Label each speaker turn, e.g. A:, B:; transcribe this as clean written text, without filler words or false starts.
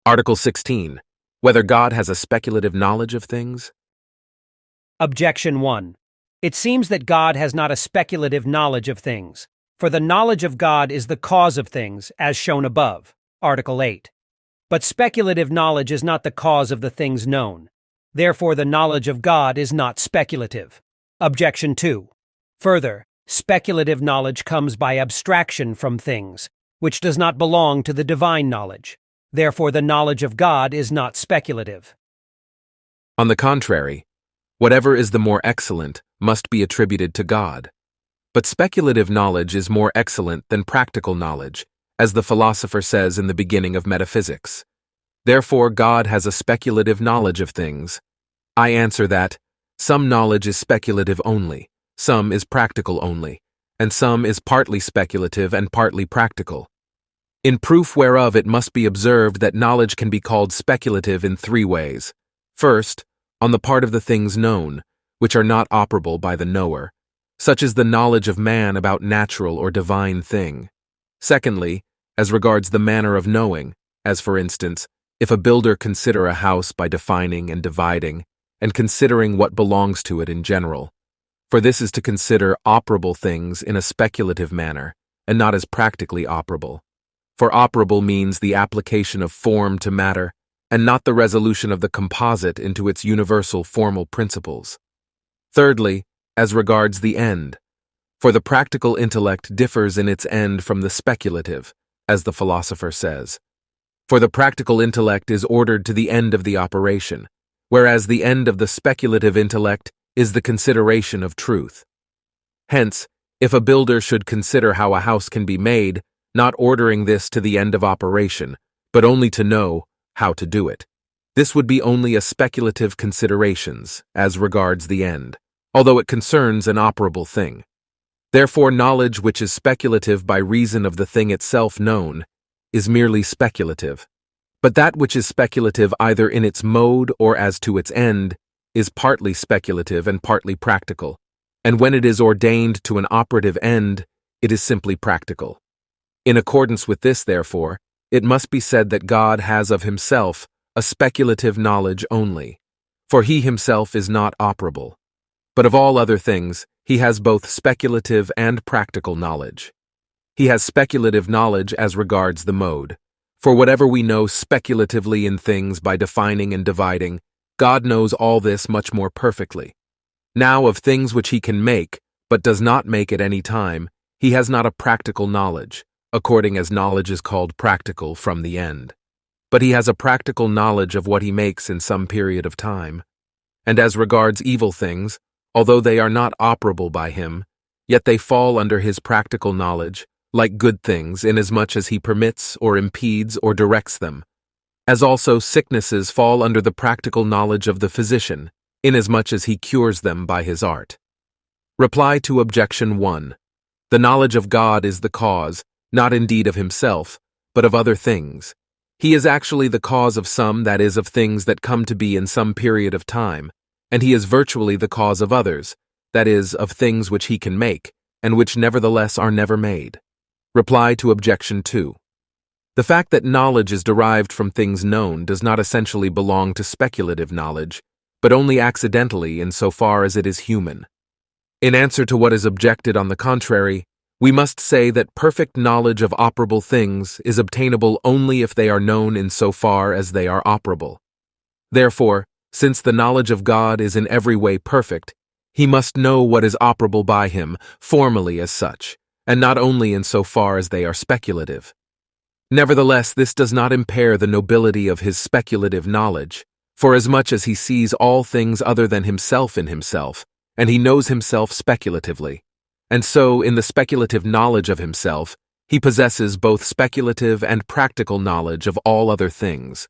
A: Article 16. Whether God has a speculative knowledge of things?
B: Objection 1. It seems that God has not a speculative knowledge of things, for the knowledge of God is the cause of things, as shown above, Article 8. But speculative knowledge is not the cause of the things known. Therefore, the knowledge of God is not speculative. Objection 2. Further, speculative knowledge comes by abstraction from things, which does not belong to the divine knowledge. Therefore, the knowledge of God is not speculative.
A: On the contrary, whatever is the more excellent must be attributed to God. But speculative knowledge is more excellent than practical knowledge, as the philosopher says in the beginning of Metaphysics. Therefore, God has a speculative knowledge of things. I answer that some knowledge is speculative only, some is practical only, and some is partly speculative and partly practical. In proof whereof it must be observed that knowledge can be called speculative in 3 ways. First, on the part of the things known, which are not operable by the knower, such as the knowledge of man about natural or divine thing. Secondly, as regards the manner of knowing, as for instance, if a builder consider a house by defining and dividing, and considering what belongs to it in general. For this is to consider operable things in a speculative manner, and not as practically operable. For operable means the application of form to matter, and not the resolution of the composite into its universal formal principles. Thirdly, as regards the end. For the practical intellect differs in its end from the speculative, as the philosopher says. For the practical intellect is ordered to the end of the operation, whereas the end of the speculative intellect is the consideration of truth. Hence, if a builder should consider how a house can be made, not ordering this to the end of operation, but only to know how to do it, this would be only a speculative considerations as regards the end, although it concerns an operable thing. Therefore, knowledge which is speculative by reason of the thing itself known is merely speculative. But that which is speculative either in its mode or as to its end is partly speculative and partly practical, and when it is ordained to an operative end, it is simply practical. In accordance with this, therefore, it must be said that God has of himself a speculative knowledge only, for he himself is not operable. But of all other things, he has both speculative and practical knowledge. He has speculative knowledge as regards the mode, for whatever we know speculatively in things by defining and dividing, God knows all this much more perfectly. Now of things which he can make, but does not make at any time, he has not a practical knowledge, according as knowledge is called practical from the end. But he has a practical knowledge of what he makes in some period of time. And as regards evil things, although they are not operable by him, yet they fall under his practical knowledge, like good things, inasmuch as he permits or impedes or directs them. As also sicknesses fall under the practical knowledge of the physician, inasmuch as he cures them by his art. Reply to Objection 1. The knowledge of God is the cause, not indeed of himself, but of other things. He is actually the cause of some, that is, of things that come to be in some period of time, and he is virtually the cause of others, that is, of things which he can make, and which nevertheless are never made. Reply to Objection 2. The fact that knowledge is derived from things known does not essentially belong to speculative knowledge, but only accidentally in so far as it is human. In answer to what is objected on the contrary, we must say that perfect knowledge of operable things is obtainable only if they are known in so far as they are operable. Therefore, since the knowledge of God is in every way perfect, he must know what is operable by him, formally as such, and not only in so far as they are speculative. Nevertheless, this does not impair the nobility of his speculative knowledge, forasmuch as he sees all things other than himself in himself, and he knows himself speculatively. And so, in the speculative knowledge of himself, he possesses both speculative and practical knowledge of all other things.